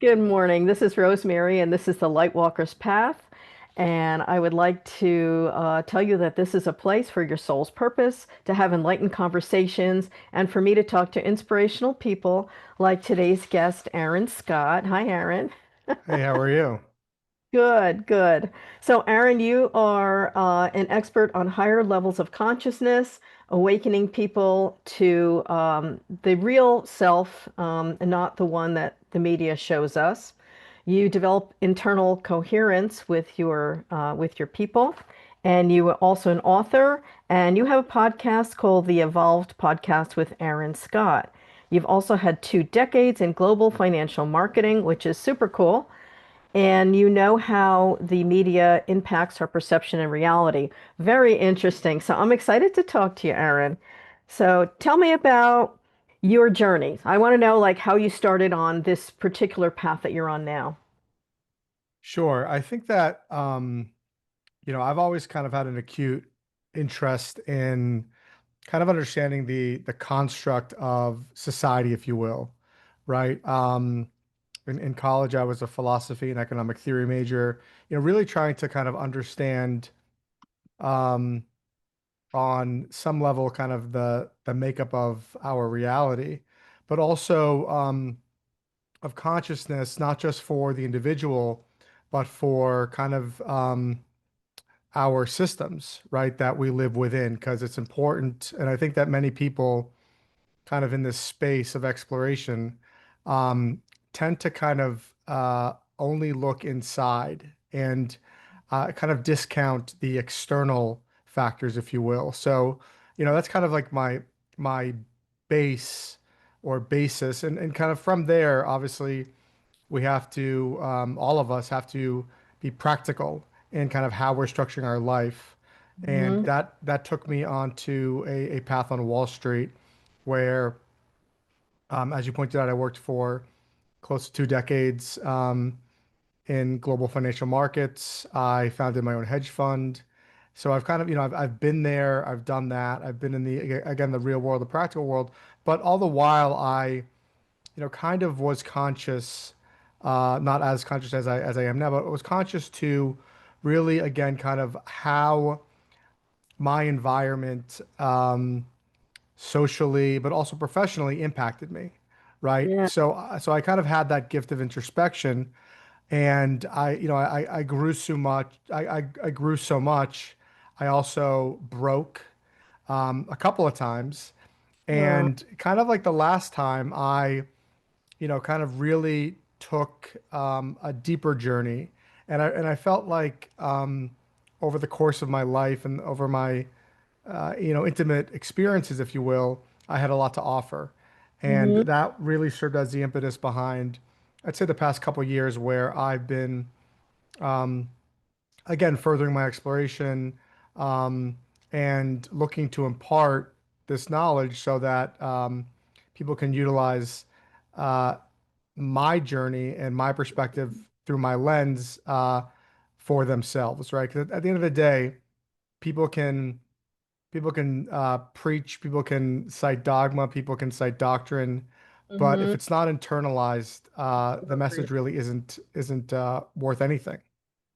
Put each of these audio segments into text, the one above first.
Good morning. This is Rosemary, and this is the Lightwalker's Path. And I would like to tell you that this is a place for your soul's purpose, to have enlightened conversations, and for me to talk to inspirational people like today's guest, Aaron Scott. Hi, Aaron. Hey, how are you? Good, good. So, Aaron, you are an expert on higher levels of consciousness, awakening people to the real self, and not the one that the media shows us. You develop internal coherence with your people, and you are also an author, and you have a podcast called the Evolved Podcast with Aaron Scott. You've also had 2 decades in global financial marketing, which is super cool. And you know how the media impacts our perception and reality. Very interesting. So I'm excited to talk to you, Aaron. So tell me about your journey. I want to know like how you started on this particular path that you're on now. Sure. I think that I've always kind of had an acute interest in kind of understanding the construct of society, if you will, right? In college, I was a philosophy and economic theory major, really trying to kind of understand um on some level kind of the makeup of our reality, but also of consciousness, not just for the individual, but for kind of our systems, right, that we live within, because it's important. And I think that many people kind of in this space of exploration um, tend to kind of only look inside and kind of discount the external factors, if you will. So, that's kind of like my base or basis, and kind of from there, obviously we have to, all of us have to be practical in kind of how we're structuring our life. And Hmm. that took me onto a path on Wall Street where, as you pointed out, I worked for close to 2 decades in global financial markets. I founded my own hedge fund. So I've kind of, I've been there, I've done that. I've been in again, the real world, the practical world. But all the while, kind of was conscious, not as conscious as I am now, but was conscious to really, again, kind of how my environment, socially, but also professionally impacted me, right? Yeah. So I kind of had that gift of introspection, and I grew so much. I grew so much. I also broke a couple of times, Uh, and kind of like the last time I kind of really took a deeper journey. And I felt like over the course of my life and over my, intimate experiences, if you will, I had a lot to offer. And mhm. that really served as the impetus behind, I'd say, the past couple of years where I've been, again, furthering my exploration um, and looking to impart this knowledge so that people can utilize uh, my journey and my perspective through my lens for themselves, right? Because at the end of the day, people can preach, people can cite dogma, people can cite doctrine, but if Mhm. it's not internalized, the message really isn't worth anything.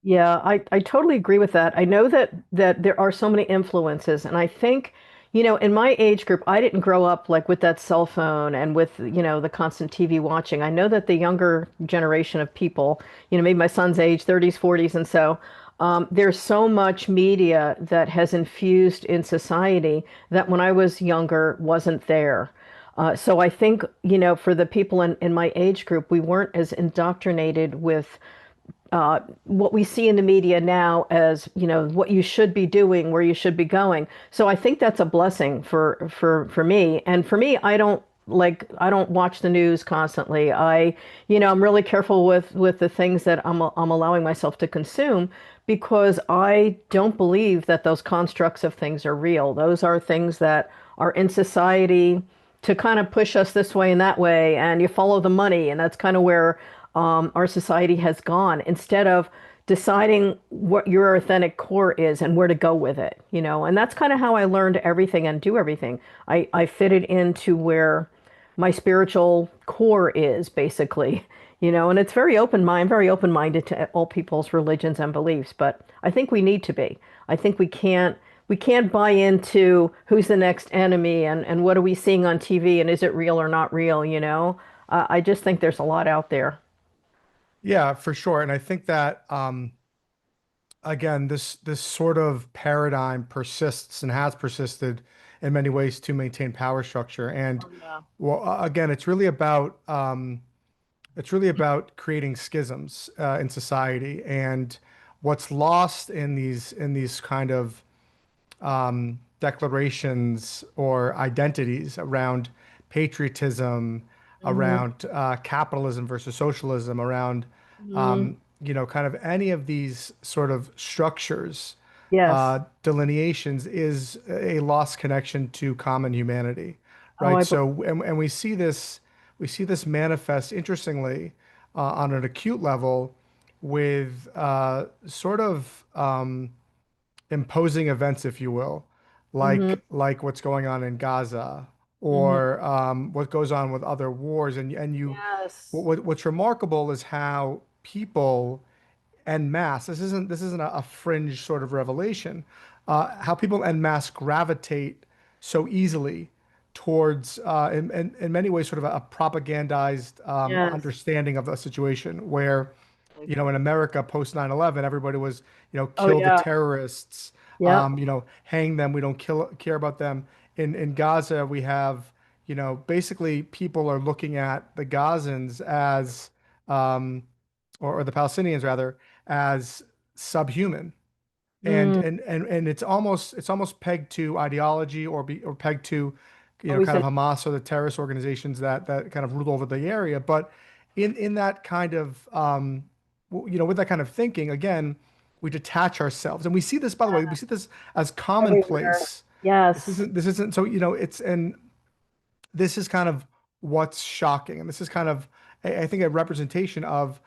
Yeah, I totally agree with that. I know that there are so many influences, and I think, in my age group, I didn't grow up like with that cell phone and with, the constant TV watching. I know that the younger generation of people, maybe my son's age, 30s, 40s, and so there's so much media that has infused in society that when I was younger wasn't there. So I think, for the people in my age group, we weren't as indoctrinated with what we see in the media now as what you should be doing, where you should be going. So I think that's a blessing for me. And for me, I don't watch the news constantly. I'm really careful with the things that I'm allowing myself to consume because I don't believe that those constructs of things are real. Those are things that are in society to kind of push us this way and that way, and you follow the money, and that's kind of where our society has gone instead of deciding what your authentic core is and where to go with it. And that's kind of how I learned everything and do everything. I fit it into where my spiritual core is basically, and it's very open-minded to all people's religions and beliefs, but I think we need to be. I think we can't buy into who's the next enemy and what are we seeing on TV and is it real or not real. I just think there's a lot out there. Yeah, for sure. And I think that again, this sort of paradigm persists and has persisted in many ways to maintain power structure. And Oh, yeah. well, again, it's really about creating schisms in society. And what's lost in these kind of declarations or identities around patriotism, Hmm. around capitalism versus socialism, around Hmm. kind of any of these sort of structures, Yes. delineations is a lost connection to common humanity, Oh, right? I believe. So, and we see this manifest interestingly on an acute level with sort of imposing events, if you will, Hmm. like what's going on in Gaza Hmm. or what goes on with other wars. Yes. What's remarkable is how people en masse. This isn't a fringe sort of revelation. How people en masse gravitate so easily towards, in many ways, sort of a propagandized Yes. understanding of the situation where, in America post 9/11, everybody was, Oh, kill the yeah. terrorists, Yep. hang them. We don't care about them. In Gaza, we have, basically people are looking at the Gazans as, um, or the Palestinians rather, as subhuman. Mm. And it's almost pegged to ideology or pegged to, Always kind of in. Hamas or the terrorist organizations that kind of rule over the area. But in that kind of with that kind of thinking, again, we detach ourselves. And we see this, by the way, we see this as Everywhere. commonplace. Yes. This isn't so, it's and this is kind of what's shocking. And this is kind of, I think, a representation of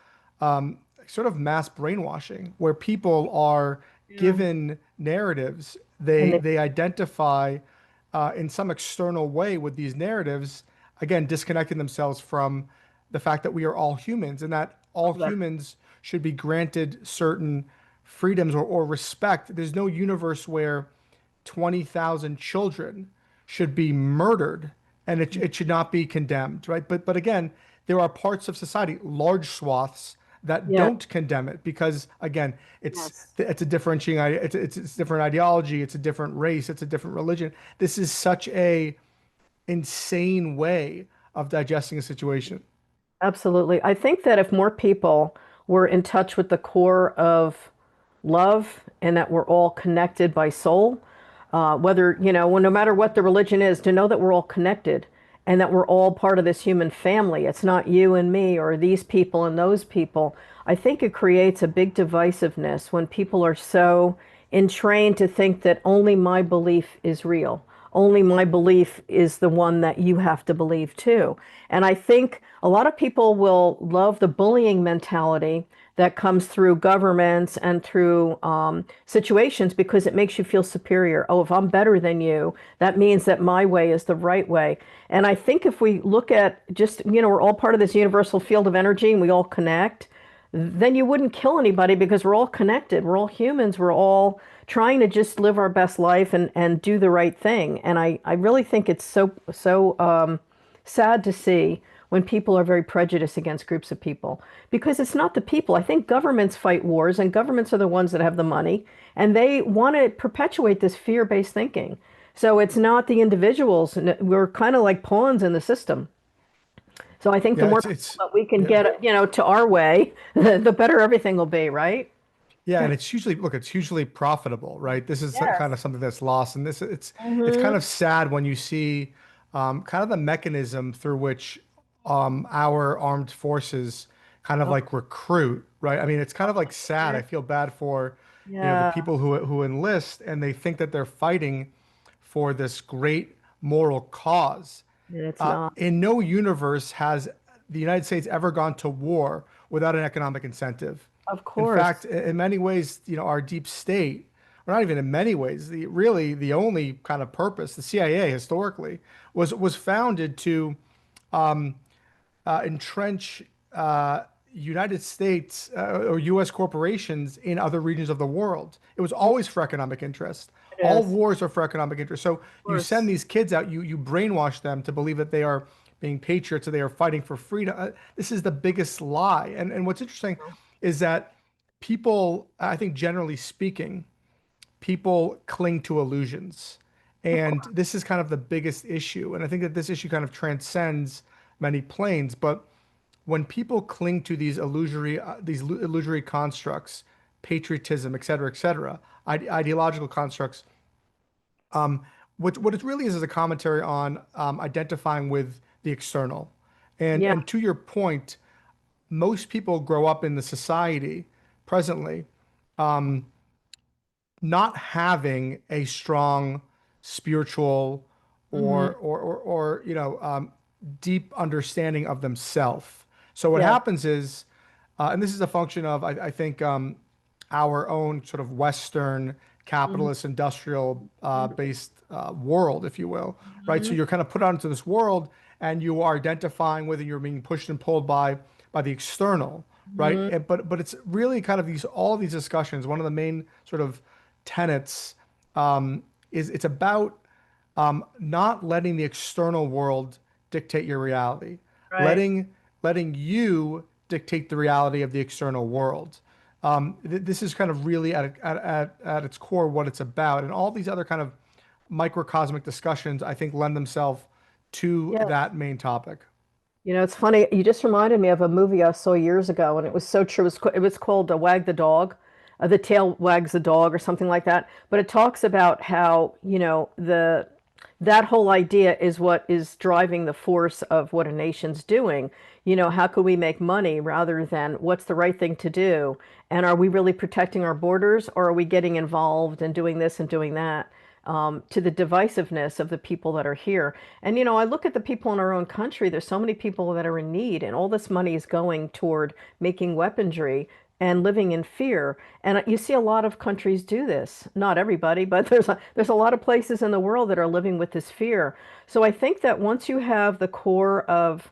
sort of mass brainwashing, where people are Yeah. given narratives. And They identify in some external way with these narratives, again, disconnecting themselves from the fact that we are all humans and that all love that. humans should be granted certain freedoms or respect. There's no universe where 20,000 children should be murdered and it should not be condemned, right? But again, there are parts of society, large swaths that Yeah. don't condemn it because again, Yes. it's a differentiating it's different ideology, it's a different race, it's a different religion. This is such a insane way of digesting a situation. Absolutely. I think that if more people were in touch with the core of love and that we're all connected by soul, whether, well, no matter what the religion is, to know that we're all connected and that we're all part of this human family. It's not you and me or these people and those people. I think it creates a big divisiveness when people are so entrained to think that only my belief is real. Only my belief is the one that you have to believe too. And I think a lot of people will love the bullying mentality that comes through governments and through situations because it makes you feel superior. Oh, if I'm better than you, that means that my way is the right way. And I think if we look at just, we're all part of this universal field of energy and we all connect, then you wouldn't kill anybody because we're all connected. We're all humans. We're all trying to just live our best life and do the right thing. And I really think it's so sad to see when people are very prejudiced against groups of people because it's not the people. I think governments fight wars and governments are the ones that have the money and they want to perpetuate this fear-based thinking. So it's not the individuals. We're kind of like pawns in the system. So I think the Yeah, more people it's that we can yeah. get, to our way, the better everything will be, right? Yeah, and it's usually, look, it's hugely profitable, right? This is kind of Yes. something that's lost, and it's kind Hmm. of sad when you see kind of the mechanism through which our armed forces kind of Oh, like recruit, right? I mean, it's kind of like sad. I feel bad for, the yeah. people who enlist, and they think that they're fighting for this great moral cause. And it's not. In no universe has the United States ever gone to war without an economic incentive. Of In fact, course. in many ways, our deep state, or not even in many ways, really the only kind of purpose, the CIA historically was founded to entrench United States or U.S. corporations in other regions of the world. It was Yeah, always for economic interest. it All is. Of wars are for economic interest. So you send course. these kids out, you brainwash them to believe that they are being patriots or they are fighting for freedom. This is the biggest lie. And what's interesting is that people, I think generally speaking, people cling to illusions. Of And course. this is kind of the biggest issue. And I think that this issue kind of transcends many planes. But when people cling to these illusory constructs, patriotism, et cetera, ideological constructs, what it really is a commentary on identifying with the external. Yeah. And to your point, most people grow up in the society presently not having a strong spiritual Hmm. or deep understanding of themselves. So what Yeah. happens is, and this is a function of I think our own sort of Western Hmm. capitalist industrial based world, if you will, right? So Hmm. you're kind of put out into this world and you are identifying with and you're being pushed and pulled by the external, right? Hmm. But it's really kind of these all these discussions. One of the main sort of tenets is it's about not letting the external world dictate your reality, Right. letting you dictate the reality of the external world. This is kind of really at its core what it's about, and all these other kind of microcosmic discussions I think lend themselves to Yeah. that main topic. It's funny. You just reminded me of a movie I saw years ago, and it was so true. It was called Wag the Dog, The Tail Wags the Dog, or something like that. But it talks about how, the that whole idea is what is driving the force of what a nation's doing. How can we make money rather than what's the right thing to do? And are we really protecting our borders, or are we getting involved and doing this and doing that? To the divisiveness of the people that are here. And I look at the people in our own country. There's so many people that are in need, and all this money is going toward making weaponry and living in fear. And you see a lot of countries do this. Not everybody, but there's a lot of places in the world that are living with this fear. So I think that once you have the core of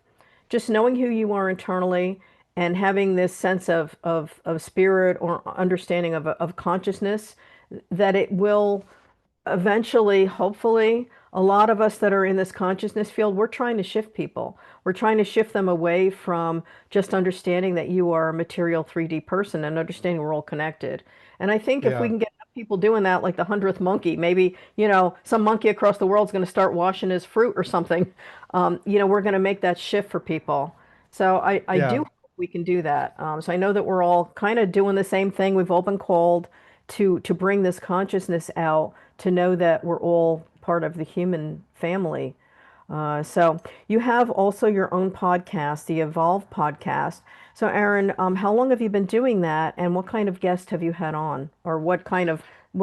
just knowing who you are internally and having this sense of spirit or understanding of consciousness, that it will eventually, hopefully, a lot of us that are in this consciousness field, we're trying to shift people. We're trying to shift them away from just understanding that you are a material 3D person and understanding we're all connected. And I think if we Yeah, can get people doing that, like the 100th monkey, maybe, some monkey across the world is going to start washing his fruit or something. We're going to make that shift for people. So I do yeah, hope we can do that. So I know that we're all kind of doing the same thing. We've all been called to bring this consciousness out, to know that we're all part of the human family. So you have also your own podcast, the Evolve podcast. So Aaron, how long have you been doing that, and what kind of guest have you had on, or what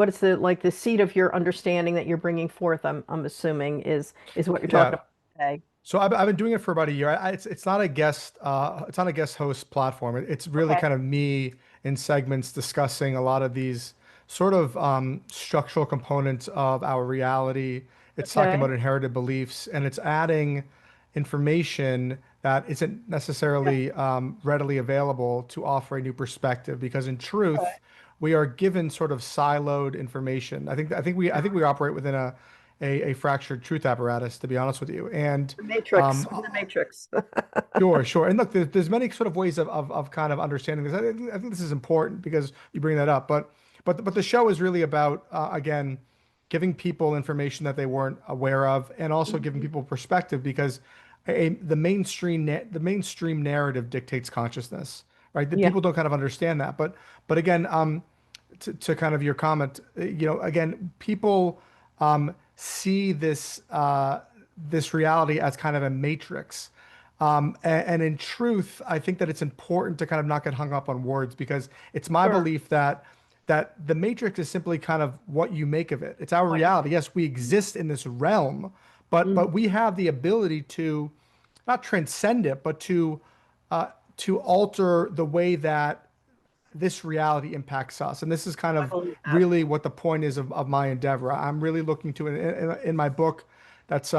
is the like the seed of your understanding that you're bringing forth? I'm assuming is what you're talking yeah. about today. So I've been doing it for about a year. It's not a it's not a guest host platform. It's really Okay. kind of me in segments discussing a lot of these sort of structural components of our reality. It's talking Okay. about inherited beliefs, and it's adding information that isn't Yeah. necessarily readily available to offer a new perspective. Because in Okay. truth, we are given sort of siloed information. I think we operate within a fractured truth apparatus, to be honest with you. And The Matrix. um, We're the Matrix. sure, sure. And look, there's many sort of ways of kind of understanding this. I think this is important because you bring that up. But the show is really about again giving people information that they weren't aware of, and also giving Mhm. people perspective because the mainstream narrative dictates consciousness, right? That Yeah. people don't kind of understand that. But again, to kind of your comment, again, people see this reality as kind of a matrix. And in truth, I think that it's important to kind of not get hung up on words because it's my Sure. belief that the matrix is simply kind of what you make of it. It's our What you reality. Yes, we exist in this realm, Mhm. but we have the ability to not transcend it, but uh, to alter the way that this reality impacts us. And this is kind I of believe that. really what the point is of my endeavor. I'm really looking to in my book that's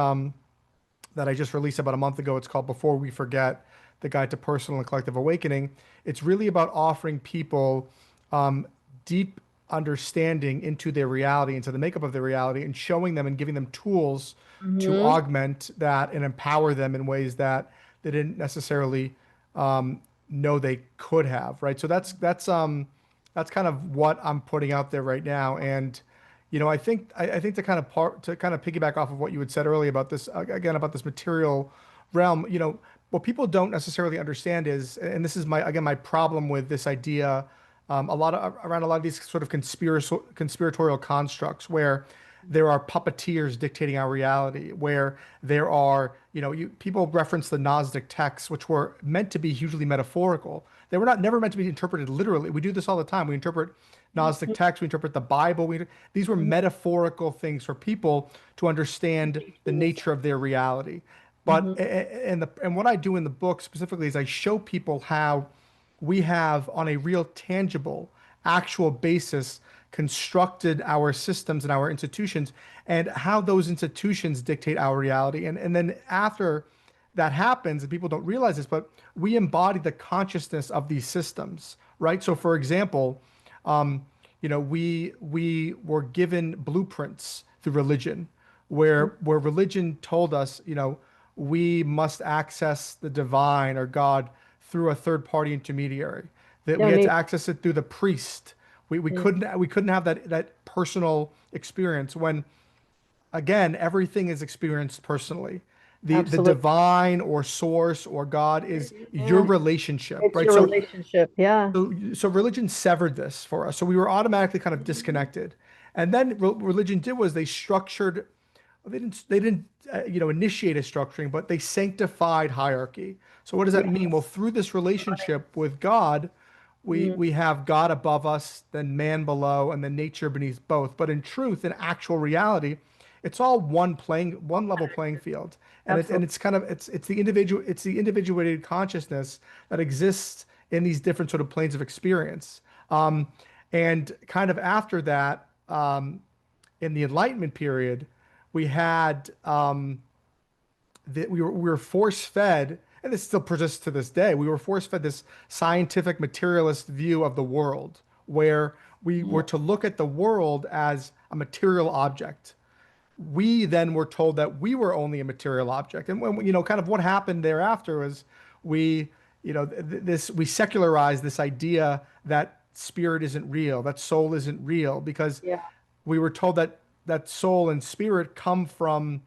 that I just released about a month ago. It's called Before We Forget, The Guide to Personal and Collective Awakening. It's really about offering people um, deep understanding into their reality, into the makeup of their reality, and showing them and giving them tools to Hmm. augment that and empower them in ways that they didn't necessarily um, know they could have, right? So that's kind of what I'm putting out there right now. And I think to kind of piggyback off of what you had said earlier about this again about this material realm, what people don't necessarily understand is, and this is my problem with this idea, around a lot of these sort of conspiratorial constructs where there are puppeteers dictating our reality, where there are, people reference the Gnostic texts, which were meant to be hugely metaphorical. They were not never meant to be interpreted literally. We do this all the time. We interpret Gnostic texts, we interpret the Bible. These were metaphorical things for people to understand the nature of their reality. But Hmm. and what I do in the book specifically is I show people how we have, on a real tangible, actual basis, constructed our systems and our institutions, and how those institutions dictate our reality. And then after that happens, and people don't realize this, but we embody the consciousness of these systems, right? So, for example, we were given blueprints through religion, where religion told us, we must access the divine or God through a third party intermediary. That we No had to need. access it through the priest. We couldn't have that personal experience when, again, everything is experienced personally. The Absolutely. divine or source or God is your Yeah. relationship, It's right? your So relationship. Yeah. so religion severed this for us. So we were automatically kind of disconnected. And then religion did was they didn't initiate a structuring, but they sanctified hierarchy. So what does that mean? Well, Yes. through this relationship with God, we Mm. we have God above us, then man below, and then nature beneath both. But in truth, in actual reality, it's all one level playing field. And it's and Absolutely. it's kind of it's the individuated consciousness that exists in these different sort of planes of experience. Um, and kind of after that, in the Enlightenment period, we had that we were force fed, and this still persists to this day. We were force fed this scientific materialist view of the world, where we were to look at the world as a material object. We then were told that we were only a material object, and when kind of what happened thereafter was we we secularized this idea that spirit isn't real, that soul isn't real, because Yeah. we were told that soul and spirit come from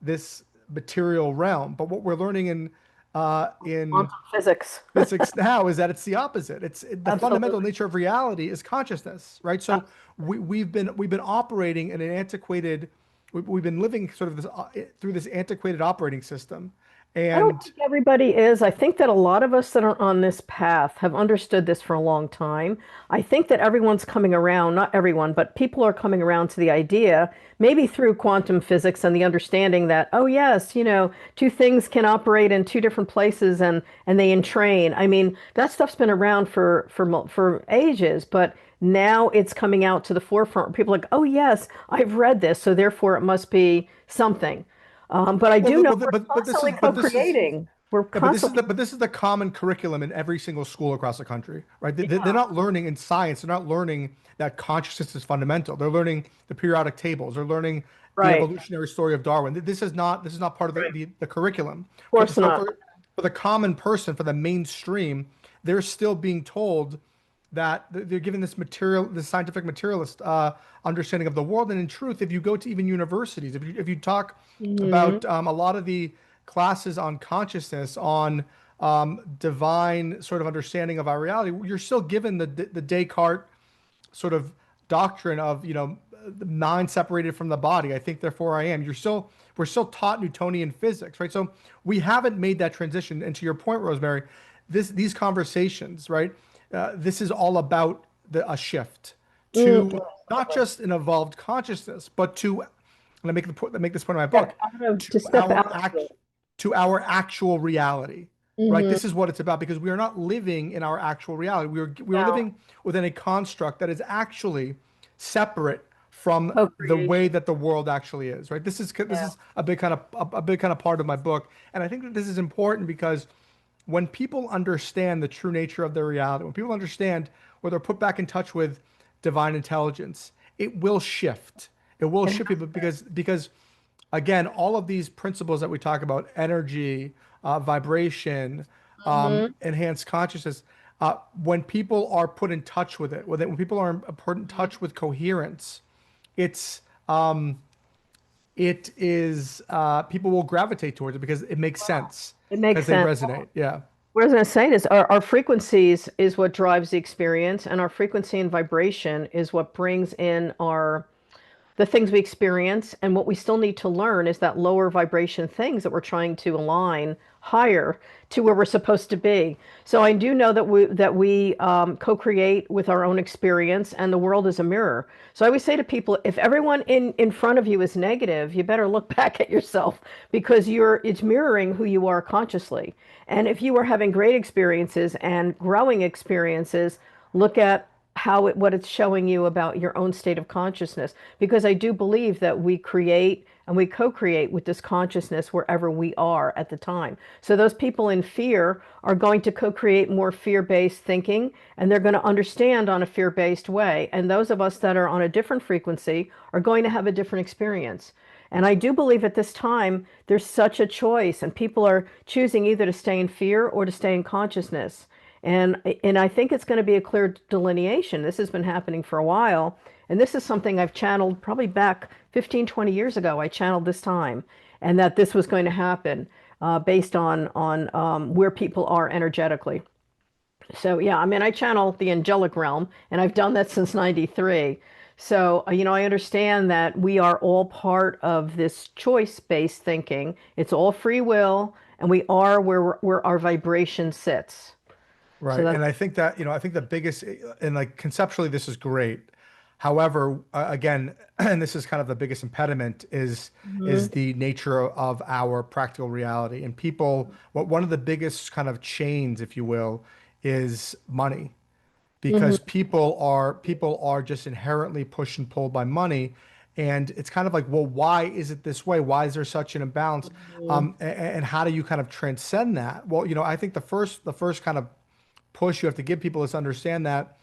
this material realm. But what we're learning in Quantum physics. physics now is that it's the opposite. The fundamental Absolutely. nature of reality is consciousness, right? So we've been operating in an antiquated. We've been living sort of this through this antiquated operating system, I don't and think everybody is. I think that a lot of us that are on this path have understood this for a long time. I think that everyone's coming around, not everyone, but people are coming around to the idea, maybe through quantum physics and the understanding that, oh yes, two things can operate in two different places and they entrain. I mean, that stuff's been around for ages, but now it's coming out to the forefront. People are like, oh yes, I've read this, so therefore it must be something. But I do know we're constantly this is co-creating. We're yeah, constantly, but this is the common curriculum in every single school across the country, right? They're yeah, not learning in science. They're not learning that consciousness is fundamental. They're learning the periodic tables. They're learning the right, evolutionary story of Darwin. This is not part of right. the curriculum. Of course not. For the common person, for the mainstream, they're still being told that they're given this scientific materialist understanding of the world. And in truth, if you go to even universities, if you talk Hmm. about a lot of the classes on consciousness, on divine sort of understanding of our reality, you're still given the Descartes sort of doctrine of the mind separated from the body. I think therefore I am. We're still taught Newtonian physics, right? So we haven't made that transition. And to your point, Rosemary, these conversations, right? This is all about a shift to not Absolutely. just an evolved consciousness, but to, and I make this point in my Step book, out of, to to step our out of act it. to our actual reality, right? Hmm. This is what it's about, because we are not living in our actual reality. We are No. living within a construct that is actually separate from the way Co-creation. that the world actually is, right? This Yeah. is a big kind of part of my book, and I think that this is important because when people understand the true nature of their reality, when people understand or they're put back in touch with divine intelligence, it will shift. It will It shift has people because again, all of these principles that we talk about, energy, vibration, to. enhanced consciousness, when people are put in touch with it, when people are put in Hmm. touch with coherence, it's it is people will gravitate towards it because it makes sense It makes because they sense. resonate. Yeah. What I was going to say is our frequencies is what drives the experience, and our frequency and vibration is what brings in our the things we experience. And what we still need to learn is that lower vibration things that we're trying to align higher to where we're supposed to be. So I do know that we co-create with our own experience, and the world is a mirror. So I always say to people, if everyone in front of you is negative, you better look back at yourself, because it's mirroring who you are consciously. And if you are having great experiences and growing experiences, look at what it's showing you about your own state of consciousness, because I do believe that we create and we co-create with this consciousness wherever we are at the time. So those people in fear are going to co-create more fear-based thinking, and they're going to understand on a fear-based way, and those of us that are on a different frequency are going to have a different experience. And I do believe at this time there's such a choice, and people are choosing either to stay in fear or to stay in consciousness. And I think it's going to be a clear delineation. This has been happening for a while. And this is something I've channeled probably back 15, 20 years ago. I channeled this time, and that this was going to happen based on where people are energetically. So yeah, I mean, I channel the angelic realm, and I've done that since '93. So I understand that we are all part of this choice-based thinking. It's all free will, and we are where our vibration sits. So Right. that's And I think that, I think the biggest, and like conceptually, this is great. However, again, and this is kind of the biggest impediment is Mhm. the nature of our practical reality. And people, what one of the biggest kind of chains, if you will, is money, Mhm. because people are just inherently pushed and pulled by money. And it's kind of like, well, why is it this way? Why is there such an imbalance? Mhm. And how do you kind of transcend that? Well, I think the first kind of push you have to give people is understand that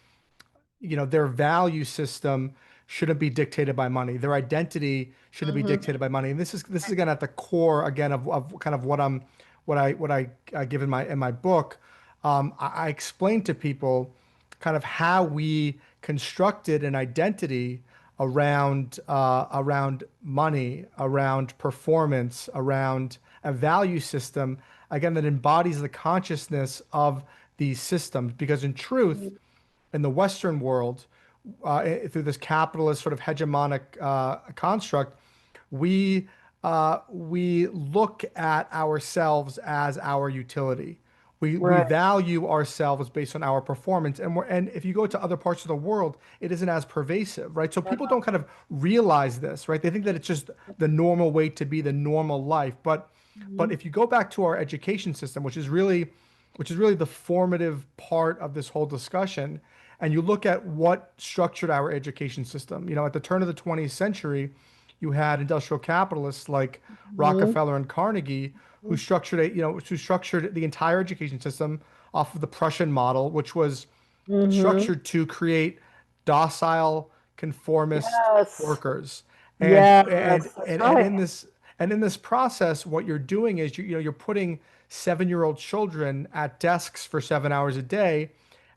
their value system shouldn't be dictated by money. Their identity shouldn't be Mhm. dictated by money. And this is again at the core again of kind of what I give in my book. I explain to people kind of how we constructed an identity around money, around performance, around a value system, again, that embodies the consciousness of these systems. Because in truth, in the Western world, through this capitalist sort of hegemonic construct, we look at ourselves as our utility. We Right. value ourselves based on our performance, and if you go to other parts of the world, it isn't as pervasive, right? So people don't kind of realize this, right? They think that it's just the normal way to be, the normal life. But Mhm. if you go back to our education system, which is really the formative part of this whole discussion, and you look at what structured our education system. At the turn of the 20th century, you had industrial capitalists like Mhm. Rockefeller and Carnegie who structured the entire education system off of the Prussian model, which was Mhm. structured to create docile, conformist Yes. workers. And and Yes, that's and and right. in this process, what you're doing is you're putting 7-year-old children at desks for 7 hours a day,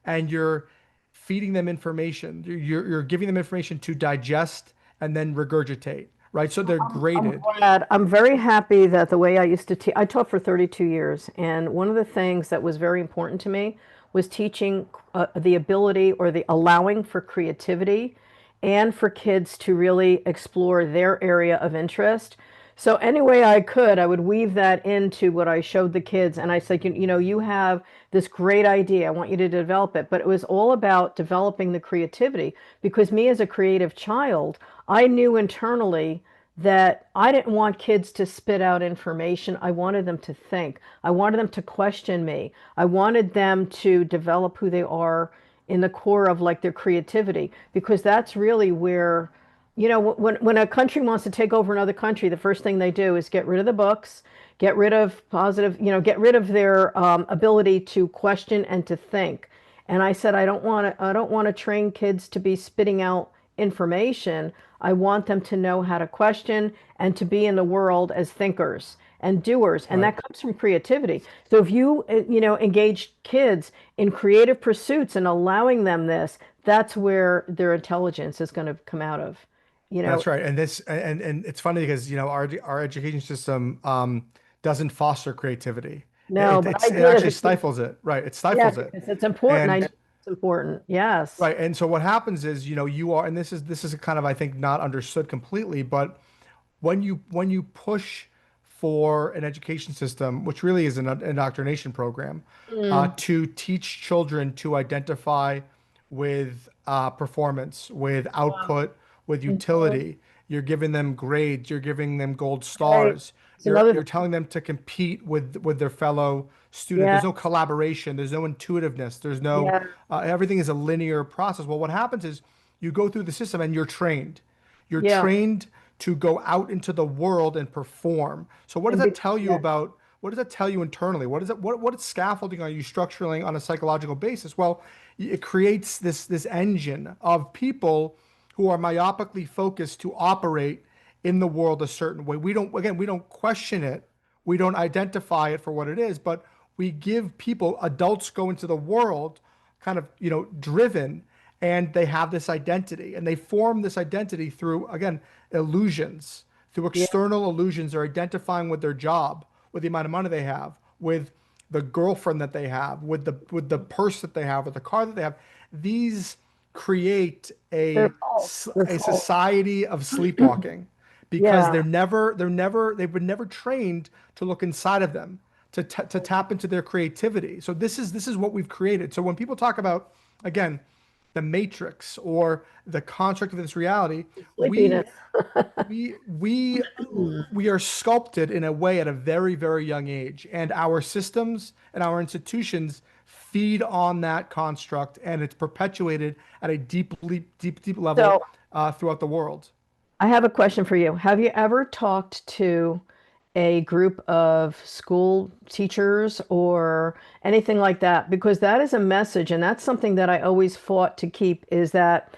and you're feeding them information. You're giving them information to digest and then regurgitate, right? So they're I'm graded. glad. I'm very happy that the way I used to teach, I taught for 32 years. And one of the things that was very important to me was teaching the ability or the allowing for creativity and for kids to really explore their area of interest. So any way I could, I would weave that into what I showed the kids. And I said, you have this great idea. I want you to develop it. But it was all about developing the creativity, because me as a creative child, I knew internally that I didn't want kids to spit out information. I wanted them to think. I wanted them to question me. I wanted them to develop who they are in the core of like their creativity, because that's really where when a country wants to take over another country, the first thing they do is get rid of the books, get rid of positive, get rid of their ability to question and to think. And I said, I don't want to train kids to be spitting out information. I want them to know how to question and to be in the world as thinkers and doers, and Right. that comes from creativity. So if you, engage kids in creative pursuits and allowing them this, that's where their intelligence is going to come out of. You know, That's right. And this and it's funny because our education system doesn't foster creativity. no, but I It did as actually a kid. stifles it. Right. It Yeah, stifles it. because it's important. I know And it's important. Yes. right. And so what happens is, you are, and this is kind of, I think, not understood completely, but when you push for an education system, which really is an indoctrination program, Mm, to teach children to identify with performance, with wow. output, with Mhm. utility. You're giving them grades, you're giving them gold Right. stars. It's You're another you're thing. telling them to compete with their fellow student. Yeah. There's no collaboration, there's no intuitiveness, there's no Yeah. everything is a linear process. Well, what happens is you go through the system and you're trained. You're Yeah. trained to go out into the world and perform. So what does And that be, tell you yeah. about, what does that tell you internally? What scaffolding are you structuring on a psychological basis? Well, it creates this engine of people who are myopically focused to operate in the world a certain way. We don't question it. We don't identify it for what it is, but we give people, adults go into the world kind of, driven, and they have this identity and they form this identity through, again, illusions, through Yeah. external illusions. They're identifying with their job, with the amount of money they have, with the girlfriend that they have, with the purse that they have, with the car that they have. These create They're false. They're a false. society of sleepwalking because Yeah. they've been never trained to look inside of them, to tap into their creativity. So this is what we've created. So when people talk about, again, the matrix or the construct of this reality, we Sleepiness. we we we are sculpted in a way at a very, very young age, and our systems and our institutions feed on that construct, and it's perpetuated at a deep level So throughout the world. I have a question for you. Have you ever talked to a group of school teachers or anything like that? Because that is a message, and that's something that I always fought to keep is that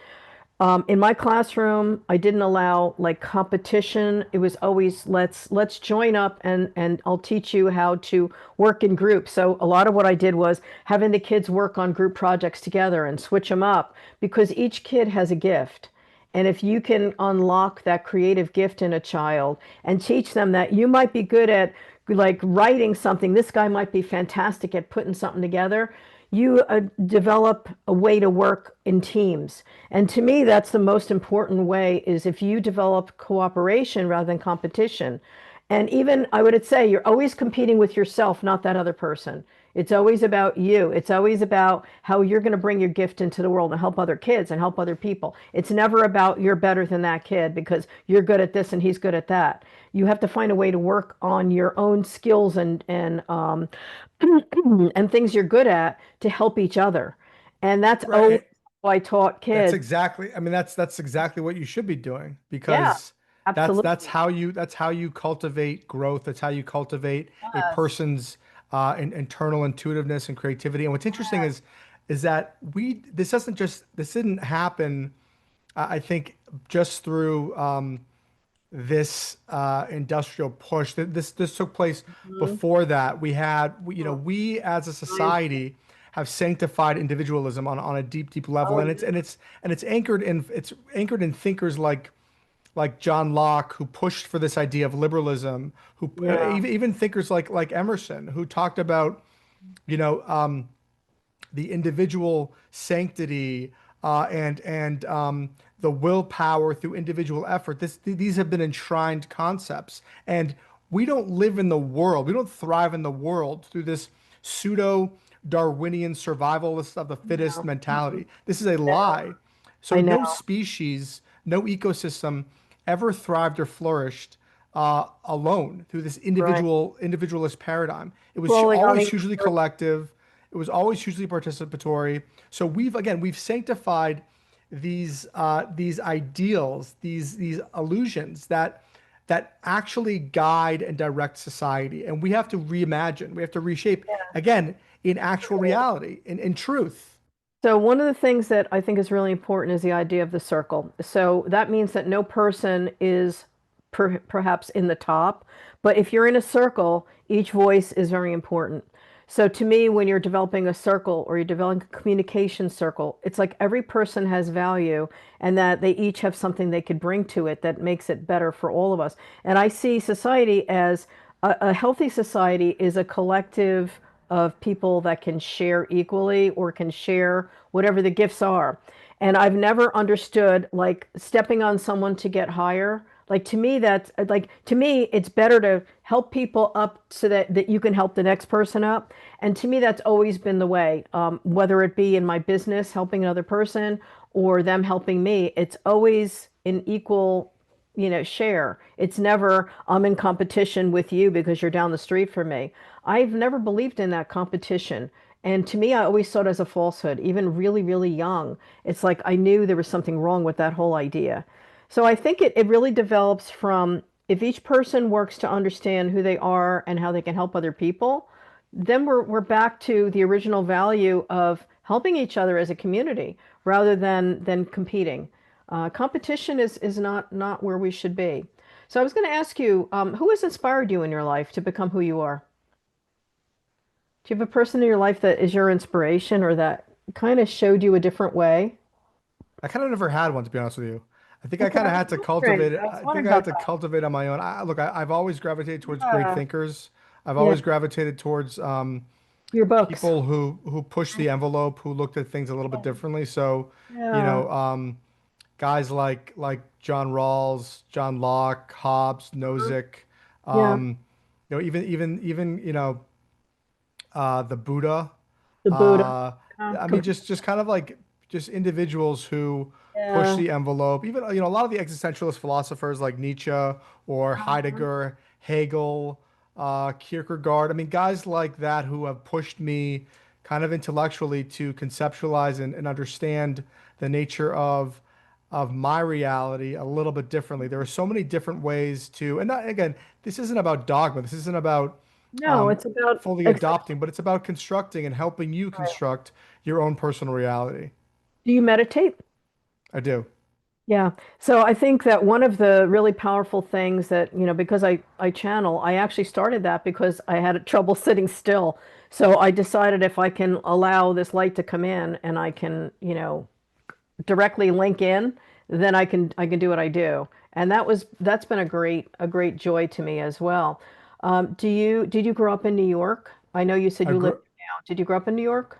in my classroom, I didn't allow like competition. It was always let's join up and I'll teach you how to work in groups. So a lot of what I did was having the kids work on group projects together and switch them up because each kid has a gift. And if you can unlock that creative gift in a child and teach them that you might be good at like writing something, this guy might be fantastic at putting something together, you develop a way to work in teams. And to me, that's the most important way is if you develop cooperation rather than competition. And even I would say you're always competing with yourself, not that other person. It's always about you. It's always about how you're going to bring your gift into the world and help other kids and help other people. It's never about you're better than that kid because you're good at this and he's good at that. You have to find a way to work on your own skills and and things you're good at to help each other. And that's always Right. how I taught That's kids. exactly, I mean, that's exactly what you should be doing, Yeah, because absolutely. that's how you cultivate growth. That's how you cultivate a Yes. person's internal intuitiveness and creativity. And what's interesting is that this didn't happen, I think, just through this industrial push. This took place Mhm. before that. We as a Science. society have sanctified individualism on a deep level, Oh, and yeah. it's anchored in thinkers like John Locke, who pushed for this idea of liberalism, who Yeah. even thinkers like Emerson, who talked about, you know um, the individual sanctity, and the willpower through individual effort. These have been enshrined concepts, and we don't live in the world. We don't thrive in the world through this pseudo Darwinian survivalist of the fittest No. Mm-mm. mentality. This is a No. lie. So I no know. species, no ecosystem ever thrived or flourished alone through this Right. individualist paradigm. It was Crawling on always the hugely earth. collective. It was always hugely participatory. So we've sanctified these ideals, these illusions that actually guide and direct society. And we have to reimagine, we have to reshape again in actual reality, in truth. So one of the things that I think is really important is the idea of the circle. So that means that no person is perhaps in the top, but if you're in a circle, each voice is very important. So to me, when you're developing a circle or you're developing a communication circle, it's like every person has value and that they each have something they could bring to it that makes it better for all of us. And I see society as a healthy society is a collective of people that can share equally or can share whatever the gifts are. And I've never understood like stepping on someone to get higher. Like to me, that's like to me, it's better to help people up so that you can help the next person up. And to me, that's always been the way. Whether it be in my business, helping another person, or them helping me, it's always an equal, share. It's never I'm in competition with you because you're down the street from me. I've never believed in that competition. And to me, I always saw it as a falsehood, even really, really young. It's like I knew there was something wrong with that whole idea. So I think it really develops from if each person works to understand who they are and how they can help other people, then we're back to the original value of helping each other as a community rather than competing. Competition is not where we should be. So I was going to ask you, who has inspired you in your life to become who you are? Do you have a person in your life that is your inspiration or that kind of showed you a different way? I kind of never had one, to be honest with you. I think I Okay, kind I of was had to wondering. cultivate it. I was I wondering think I had about to that. cultivate on my own. Look, I've always gravitated towards great Yeah, thinkers. I've yeah. always gravitated towards Your books. people who push the envelope, who looked at things a little bit differently. So, you Yeah, know, guys like John Rawls, John Locke, Hobbes, Nozick, yeah. um, even the Buddha. The Buddha. Uh, Yeah, I mean, just kind of like just individuals who push yeah. the envelope. Even a lot of the existentialist philosophers like Nietzsche or Heidegger, Hegel, Kierkegaard. I mean, guys like that who have pushed me kind of intellectually to conceptualize and understand the nature of my reality a little bit differently. There are so many different ways to, and not, again, this isn't about dogma. This isn't about No, um, it's about fully accept. adopting, but it's about constructing and helping you Right. construct your own personal reality. Do you meditate? I do. Yeah. So I think that one of the really powerful things that, because I channel, I actually started that because I had trouble sitting still. So I decided if I can allow this light to come in and I can, directly link in, then I can do what I do. And that's been a great joy to me as well. Did you grow up in New York? I know you said I you live grew now. Did you grow up in New York?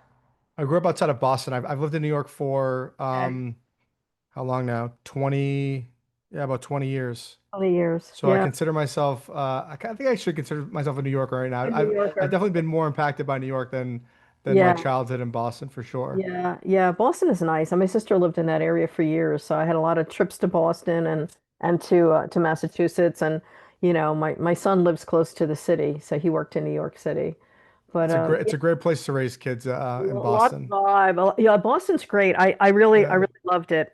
I grew up outside of Boston. I've lived in New York for Okay. how long now? 20, yeah, about 20 years. 20 years. So I Yeah. consider myself I think I should consider myself a New Yorker right now. A New I've Yorker. definitely been more impacted by New York than my Yeah. childhood in Boston for sure. Yeah. Yeah. Boston is nice. And my sister lived in that area for years, so I had a lot of trips to Boston and to Massachusetts. And my son lives close to the city, so he worked in New York City. But It's a great place to raise kids in lots of Boston. vibe. Yeah, Boston's great. I Yeah. really loved it.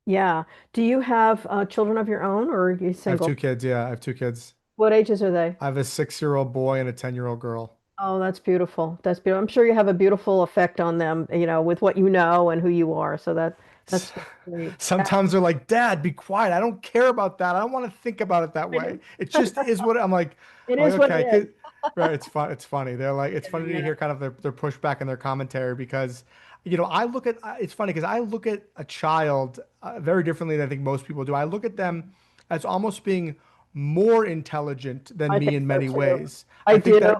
Yeah. Do you have children of your own or are you I have two single? kids. Yeah, I have two kids. What ages are they? I have a 6-year-old boy and a 10-year-old girl. Oh, that's beautiful. That's beautiful. I'm sure you have a beautiful effect on them, with what you know and who you are. So that's great. Sometimes they're like, Dad, be quiet. I don't care about that. I don't want to think about it that way. It just is what It I'm like, is what it okay, is. right. It's fun. It's funny. They're like, it's Yeah, funny to yeah. hear kind of their pushback and their commentary because, I look at, it's funny because I look at a child very differently than I think most people do. I look at them as almost being more intelligent than I me think in so many too. ways. I I think do. that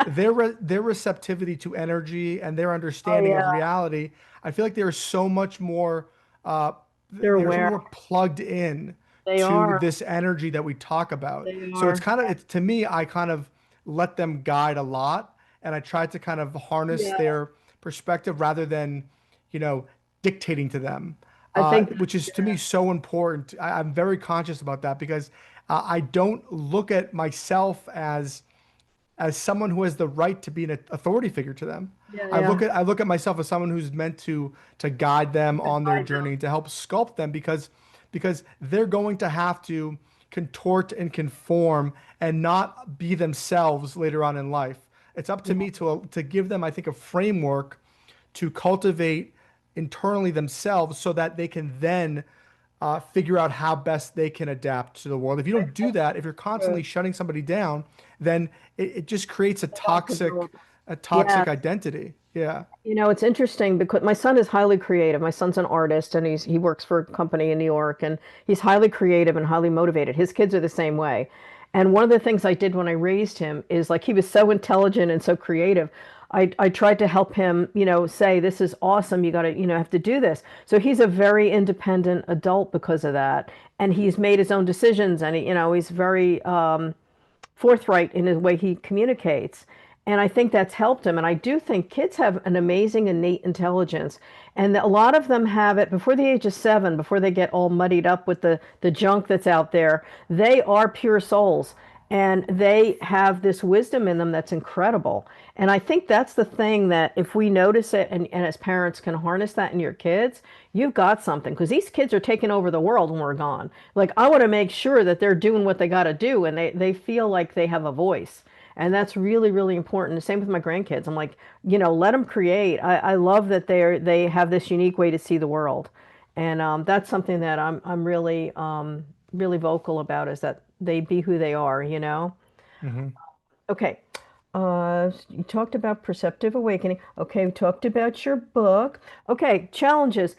their receptivity to energy and their Oh understanding of yeah. reality, I feel like they're so much more uh, They're they're so much aware. more plugged in They to are. this energy that we talk about. They So it's are. kind of it's to me, I kind of let them guide a lot, and I try to kind of harness Yeah. their perspective rather than, you know, dictating to them. I think Which is to me so important. I'm very conscious about that because I don't look at myself as someone who has the right to be an authority figure to them. Yeah, yeah. I look at myself as someone who's meant to guide them To on their guide journey, them. to help sculpt them because they're going to have to contort and conform and not be themselves later on in life. It's up to Yeah, me to give them, I think, a framework to cultivate internally themselves so that they can then figure out how best they can adapt to the world. If you don't do that, if you're constantly good. shutting somebody down, then it just creates They don't develop. a Yeah. toxic identity. Yeah. You know, it's interesting because my son is highly creative. My son's an artist and he works for a company in New York and he's highly creative and highly motivated. His kids are the same way. And one of the things I did when I raised him is like he was so intelligent and so creative. I tried to help him, say this is awesome. You got to, have to do this. So he's a very independent adult because of that. And he's made his own decisions and he's very forthright in the way he communicates. And I think that's helped him. And I do think kids have an amazing innate intelligence. And a lot of them have it before the age of 7, before they get all muddied up with the junk that's out there. They are pure souls. And they have this wisdom in them that's incredible. And I think that's the thing that if we notice it and as parents can harness that in your kids, you've got something. Because these kids are taking over the world when we're gone. Like, I want to make sure that they're doing what they got to do and they feel like they have a voice. And that's really, really important. The same with my grandkids. I'm like, let them create. I love that they have this unique way to see the world. And that's something that I'm really, really vocal about is that they be who they are. Hmm. Okay. You talked about perceptive awakening. Okay, we talked about your book. Okay, challenges.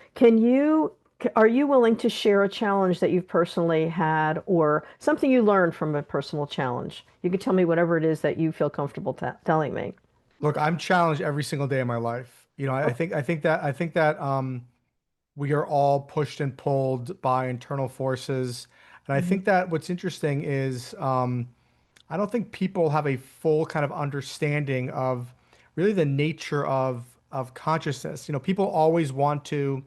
Are you willing to share a challenge that you've personally had or something you learned from a personal challenge? You can tell me whatever it is that you feel comfortable telling me. Look, I'm challenged every single day of my life. You know, Okay. I think that we are all pushed and pulled by internal forces. And I Mhm. think that what's interesting is I don't think people have a full kind of understanding of really the nature of consciousness. You know, people always want to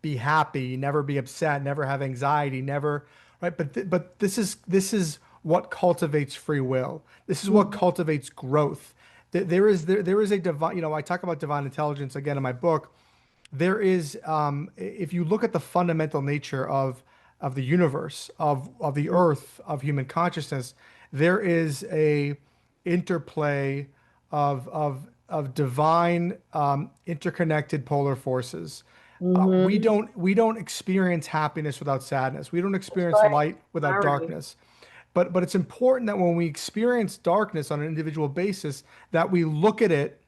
be happy, never be upset, never have anxiety, never, right? But this is what cultivates free will. This is what Mhm. cultivates growth. There is a divine, you know, I talk about divine intelligence again in my book. There is, if you look at the fundamental nature of the universe, of the earth, of human consciousness, there is a interplay of divine interconnected polar forces. Mhm. We don't experience happiness without sadness. We don't That's experience right. light without Polarity. darkness. But it's important that when we experience darkness on an individual basis, that we look at it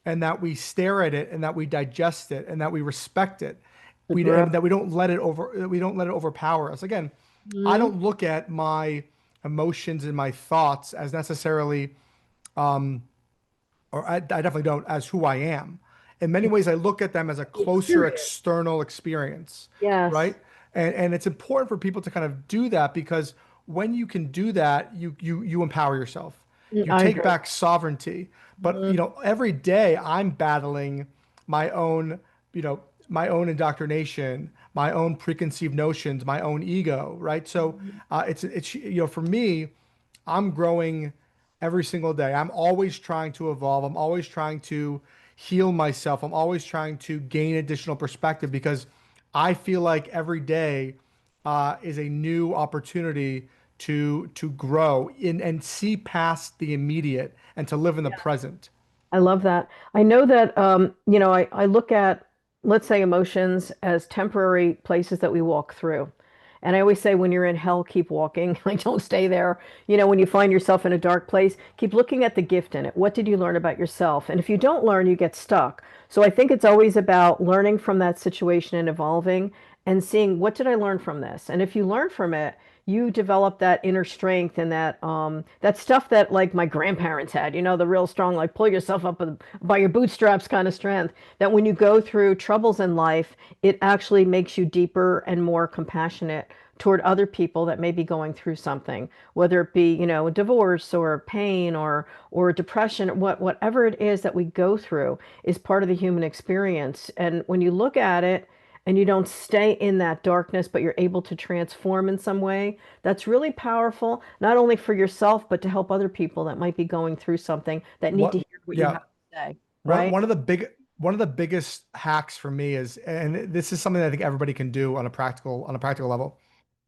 and that we stare at it and that we digest it and that we respect it. To And grow. that we don't let it overpower us. Again, I Mhm. don't look at my emotions and my thoughts as necessarily or I definitely don't, as who I am. In many ways, I look at them as a closer Experience. external experience, Yes. right? And it's important for people to kind of do that because when you can do that, you empower yourself. You I take agree. back sovereignty. But you Mhm. know, every day I'm battling my own, you know, my own indoctrination, my own preconceived notions, my own ego, right? So it's you know, for me, I'm growing every single day. I'm always trying to evolve. I'm always trying to heal myself. I'm always trying to gain additional perspective because I feel like every day is a new opportunity to grow in and see past the immediate and to live in the present. I love that. I know that, I look at, let's say, emotions as temporary places that we walk through. And I always say, when you're in hell, keep walking. Like, don't stay there. When you find yourself in a dark place, keep looking at the gift in it. What did you learn about yourself? And if you don't learn, you get stuck. So I think it's always about learning from that situation and evolving and seeing what did I learn from this? And if you learn from it, you develop that inner strength and that stuff that like my grandparents had, the real strong, like pull yourself up by your bootstraps kind of strength, that when you go through troubles in life, it actually makes you deeper and more compassionate toward other people that may be going through something, whether it be, a divorce or pain or depression, whatever it is that we go through is part of the human experience. And when you look at it and you don't stay in that darkness, but you're able to transform in some way, that's really powerful, not only for yourself, but to help other people that might be going through something that need to What, hear what you yeah, have to say. One right? one of the big one of the biggest hacks for me is, and this is something that I think everybody can do on a practical level.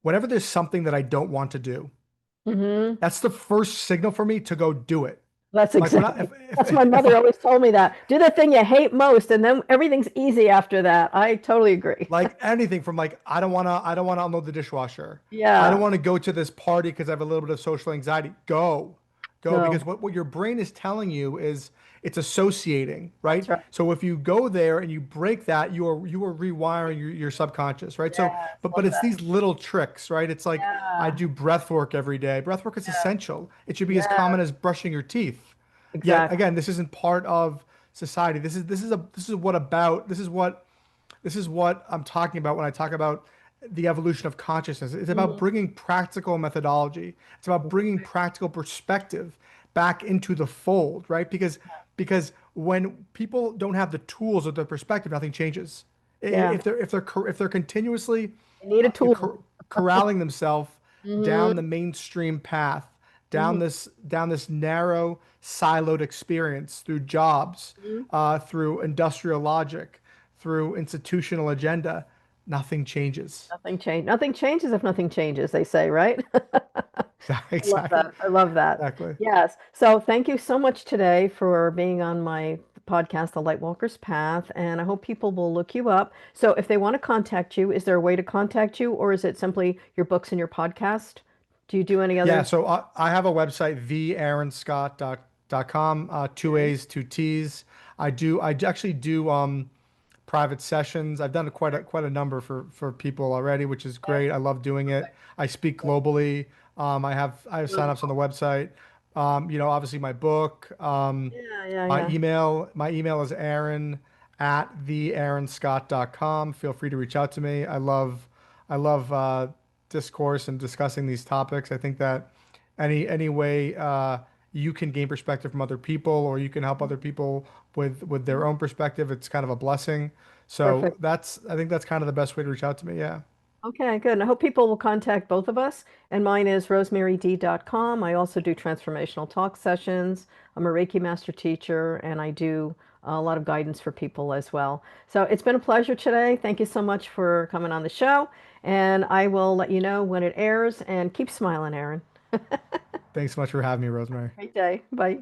Whenever there's something that I don't want to do, Hmm. that's the first signal for me to go do it. That's Like when I exactly. That's my if mother I always told me that. Do the thing you hate most, and then everything's easy after that. I totally agree. like anything from like I don't wanna unload the dishwasher. I don't Yeah. want to go to this party because I have a little bit of social anxiety. Go because Go. what your brain is telling you is it's associating, That's right? right. So if you go there and you break that, you are rewiring your subconscious, right? So Yes. but Love it's that. these little tricks, right? It's like I Yeah. do breath work every day. Breath work is Yeah. essential. It should be as Yeah. common as brushing your teeth. Yet Exactly. again, this isn't part of society. This is what I'm talking about when I talk about the evolution of consciousness. It's about Mhm. bringing practical methodology. It's about bringing practical perspective back into the fold, right? Because when people don't have the tools or the perspective, nothing changes. Yeah. If they're continuously You need a cor- tool. corralling themselves down the Hmm. mainstream path, Hmm. down this narrow siloed experience through jobs, Hmm. through industrial logic, through institutional agenda, nothing changes. Nothing change. Nothing changes if nothing changes, they say, right? I love Exactly. that. I love that. Exactly. Yes. So thank you so much today for being on my podcast, The Lightwalker's Path, and I hope people will look you up. So if they want to contact you, is there a way to contact you, or is it simply your books and your podcast? Do you do any Yeah, other? so I have a website, theaaronscott.com, two Okay. A's, two T's. I actually do private sessions. I've done quite a number for people already, which is Okay. great. I love doing it. I speak globally. I have signups on the Wonderful. website. Obviously my book. Yeah, yeah, My yeah. email is Aaron at theaaronscott.com. Feel free to reach out to me. I love discourse and discussing these topics. I think that any way you can gain perspective from other people, or you can help other people with their own perspective, it's kind of a blessing. So Perfect. I think that's kind of the best way to reach out to me. Yeah. Okay, good. And I hope people will contact both of us. And mine is rosemaryd.com. I also do transformational talk sessions. I'm a Reiki master teacher, and I do a lot of guidance for people as well. So it's been a pleasure today. Thank you so much for coming on the show. And I will let you know when it airs. And keep smiling, Aaron. Thanks so much for having me, Rosemary. Great day. Bye.